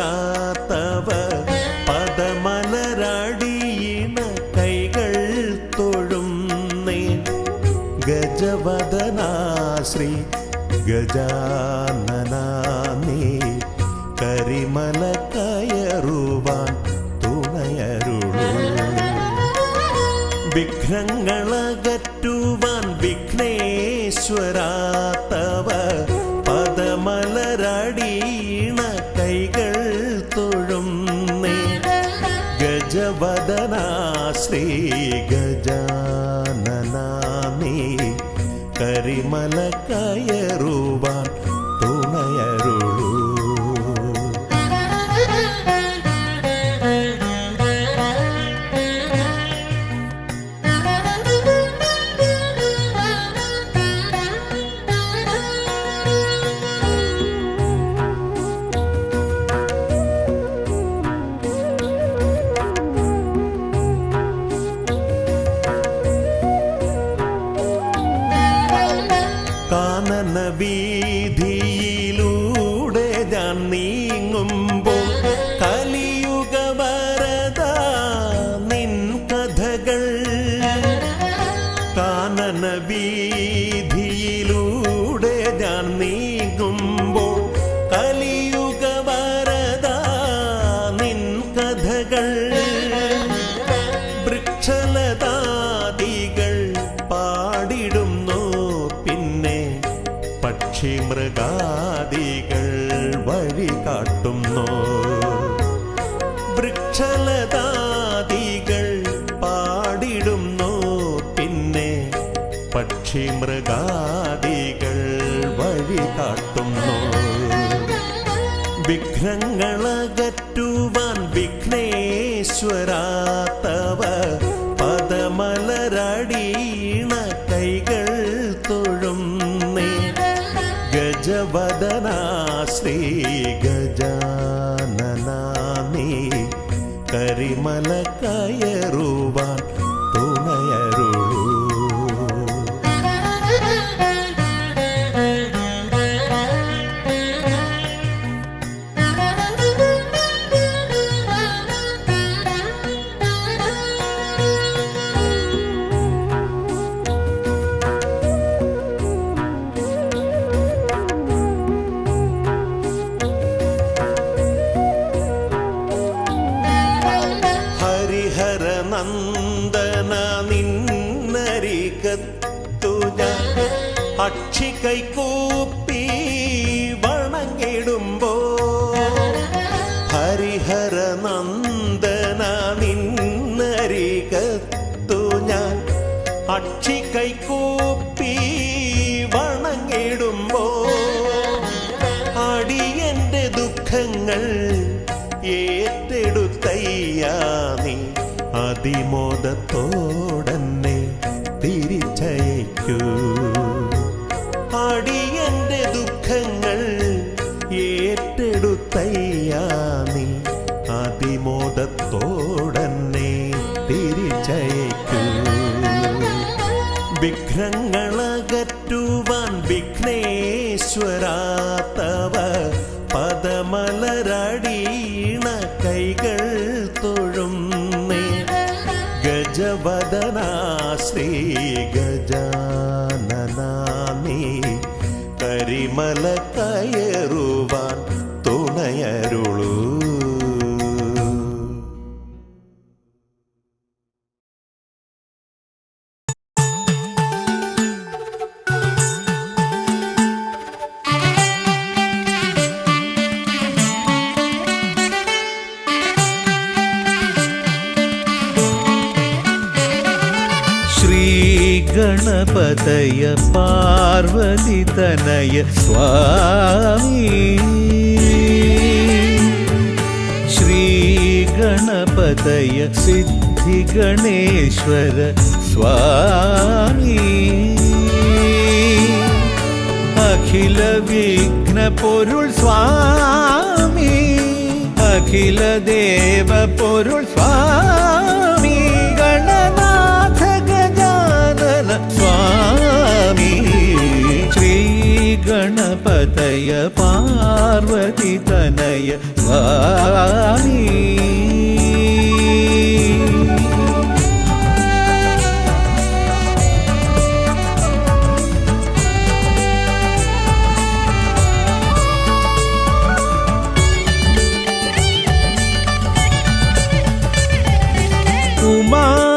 തവ പദമലരടിയിണ കൈകൾ തൊഴുന്നേ. ഗജവദനാ ശ്രീ ഗജാനനാ നീ കരിമല കയറുവാൻ തുണയരുളൂ. വിഘ്നങ്ങളകറ്റുവാൻ വിഘ്നേശ്വര തവ പദമലരടിയിണ കൈകൾ തൊഴുന്നേ. ഗജവദനാ ശ്രീ ഗജാനനാ നീ കരിമല കയറുവാൻ തുണയരുളൂ. കാനന വീതിയിലൂടെ ഞാൻ നീങ്ങുമ്പോൾ കലിയുഗ വരദ നിൻ കഥകൾ. കാനന വീതിയിലൂടെ ഞാൻ നീങ്ങുമ്പോൾ കലിയുഗ വരദ നിൻ കഥകൾ. വൃക്ഷലതാദികൾ പാടിടുന്നു, പിന്നെ പക്ഷി മൃഗാദികൾ വഴി കാട്ടുന്നു. വൃക്ഷലതാദികൾ പാടിടുന്നു, പിന്നെ പക്ഷി മൃഗാദികൾ വഴി കാട്ടുന്നു. വിഘ്നങ്ങളകറ്റുവാൻ വിഘ്നേശ്വര തവ പദമലരടിയിണ കൈകൾ തൊഴുന്നേ. ഗജവദനാ ശ്രീ ഗജാനനാ നീ കരിമല കയറുവാൻ തുണയരുളൂ. നന്ദന നിന്നരികത്തു ഞാൻ അക്ഷി കൈകൂപ്പി വണങ്ങിടുമ്പോ. ഹരിഹര നന്ദന നിന്നരികത്തു ഞാൻ അക്ഷി കൈകൂപ്പി വണങ്ങിടുമ്പോ. അടിയന്റെ ദുഃഖങ്ങൾ ഏറ്റെടുത്തയ്യാ നീ അതിമോദത്തോടന്നെ തിരിച്ചയക്കൂ. അടിയന്റെ ദുഃഖങ്ങൾ ഏറ്റെടുത്തയ്യാ നീ അതിമോദത്തോടന്നെ തിരിച്ചയക്കൂ. വിഘ്നങ്ങളകറ്റുവാൻ വിഘ്നേശ്വര തവ പദമലരടിയിണ കൈകൾ തൊഴുന്നേ. ഗജവദനാ ശ്രീ ഗജാനനാ നീ കരിമല കയറുവാൻ തുണയരുളൂ. ഗണപതയ പാർവതിതനയ സ്വാമി. ശ്രീ ഗണപതയ സിദ്ധിഗണേശ്വര സ്വാമി. അഖില വിഘ്ന പൊരുൾ സ്വാമി, അഖില ദേവ പൊരുൾ സ്വാമി. ഗണനാഥ ഗജാനന സ്വാമി. ശ്രീ ഗണപതയ പാർവതി തനയ സ്വാമി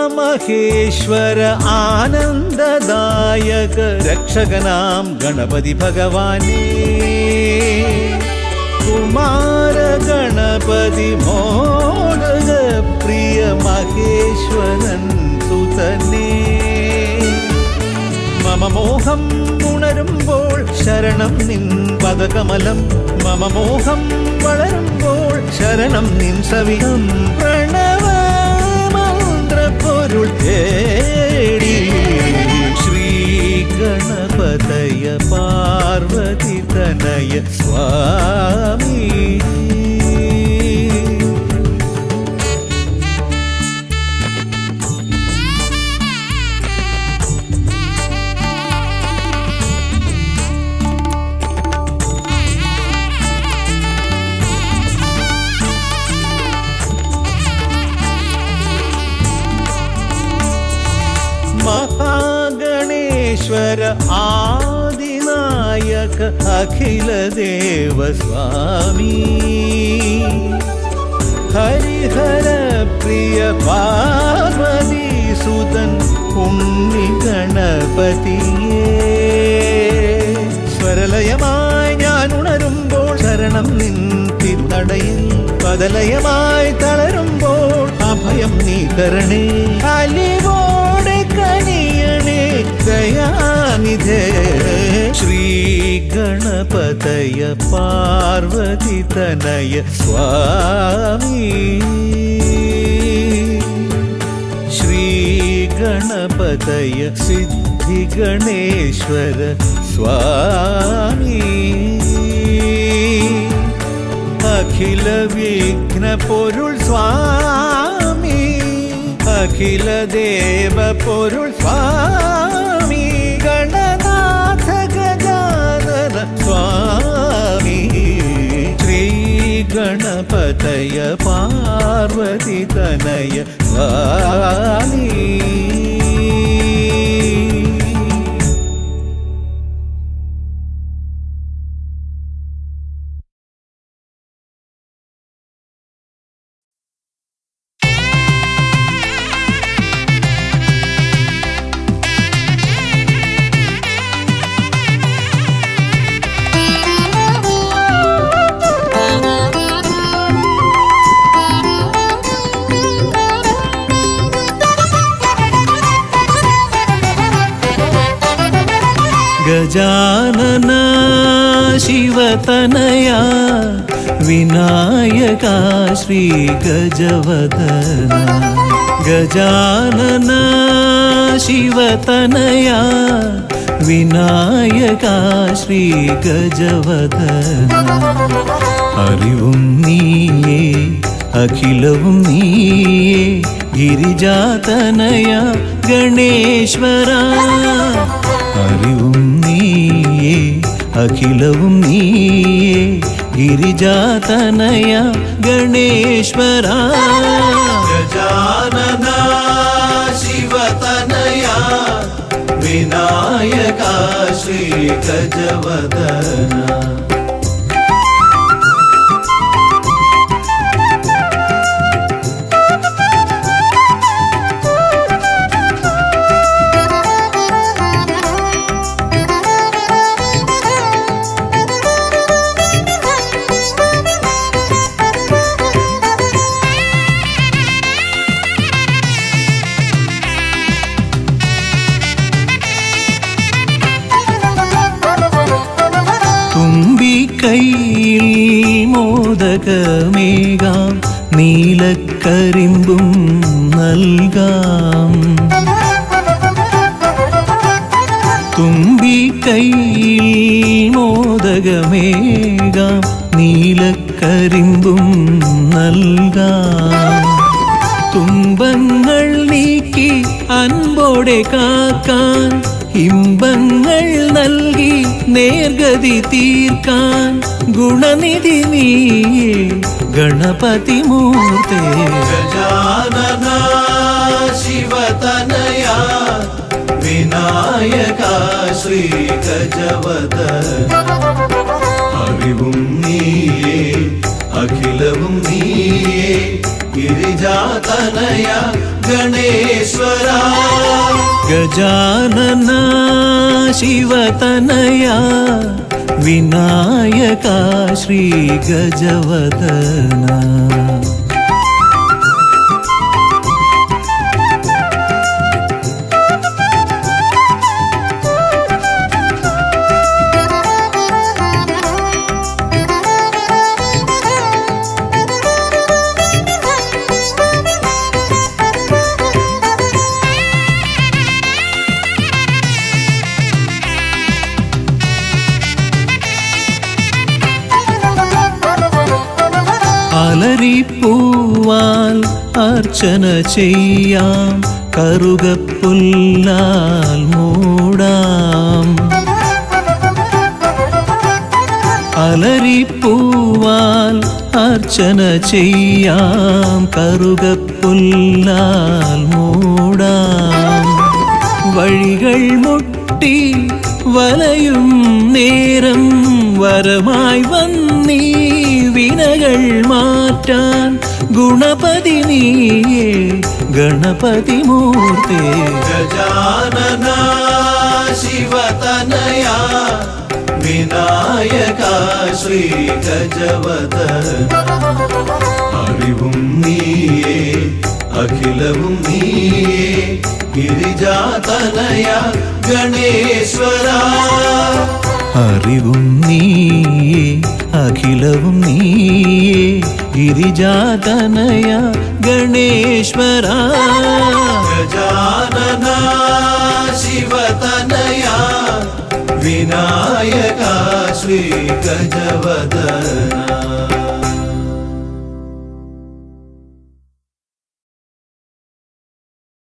ഉമാമഹേശ്വര ആനന്ദദായക രക്ഷകനാം ഗണപതി ഭഗവാനേ കുമാര ഗണപതി മോദക പ്രിയ മഹേശ്വരൻ സുതനേ മമ മോഹം ഉണരുമ്പോൾ ശരണം നിൻ പദകമലം മമ മോഹം വളരുമ്പോൾ ശരണം നിൻ സവിധം പ്രണവ പൊരുൾ തേടി ശ്രീ ഗണപതയ പാർവതി തനയ സ്വാമി മഹാഗണേശ്വര ആദിനായക അഖില ദേവ സ്വാമി ഹരിഹര പ്രിയ പാർവതി സുതൻ ഉണ്ണി ഗണപതിയേ സ്വരലയമായി ഞാൻ ഉണരുമ്പോൾ ശരണം നിൻ തിരുനടയിൽ പദലയമായി തളരുമ്പോൾ അഭയം നീ തരണേ അലിവോടെ കനിയണേ ദയാനിധേ ശ്രീ ഗണപതയ പാർവതി തനയ സ്വാമി ശ്രീ ഗണപതയ സിദ്ധി ഗണേശ്വര സ്വാമി അഖില വിഘ്ന പൊരുൾ സ്വാമി അഖില ദേവ പൊരുൾ സ്വാമി ഗണനാഥ ഗജാനന സ്വാമി ശ്രീ ഗണപതയ പാർവതി തനയ സ്വാമി ഗജാനന ശിവതനയാ വിനായക ശ്രീ ഗജവദന ഗജാനന ശിവതനയാ വിനായക ശ്രീ ഗജവദന അറിവും നീയേ അഖിലവും നീയേ ഗിരിജാതനയ ഗണേശ്വര അറിവും നീയേ അഖിലവും നീയേ ഗിരിജാതനയ ഗണേശ്വര ഗജാനന ശിവതനയ വിനായക ശ്രീ ഗജവദന കൈയിൽ മോദകമേകാം നീലക്കരിമ്പും നൽകാം തുമ്പിക്കൈയിൽ മോദകമേകാം നീലക്കരിമ്പും നൽകാം തുമ്പങ്ങൾ നീക്കി അൻപോടെ കാക്കാൻ ഇമ്പങ്ങൾ നൽകി നേർഗതി തീർക്കാൻ ഗുണനിധി നീയേ ഗണപതി മൂർത്തേ. ഗജാനന ശിവതനയ വിനായക ശ്രീ ഗജവദന അറിവും നീയേ അഖിലവും നീയേ ഗിരിജാതനയ ഗണേശ്വര. ഗജാനന ശിവതനയ വിനായക ശ്രീ ഗജവദന. അലരിപ്പൂവാൽ അർച്ചന ചെയ്യാം കറുകപ്പുല്ലാൽ മൂടാം. അലരിപ്പൂവാൽ അർച്ചന ചെയ്യാം കറുകപ്പുല്ലാൽ മൂടാം. വഴികൾ മുട്ടി വലയും നേരം വരമായി വന്നീ വിനകൾ മാറ്റാൻ ഗുണപതി നീയേ ഗണപതി മൂർത്തേ. ഗജാനന ശിവതനയ വിനായക ശ്രീ ഗജവദന അറിവും നീയേ അഖിലവും നീയേ ഗിരിജാതനയ ഗണേശ്വര. അറിവും നീയേ അഖിലവും നീയേ ഗിരിജാതനയ ഗണേശ്വര. ഗജാനന ശിവതനയ വിനായക ശ്രീ ഗജവദന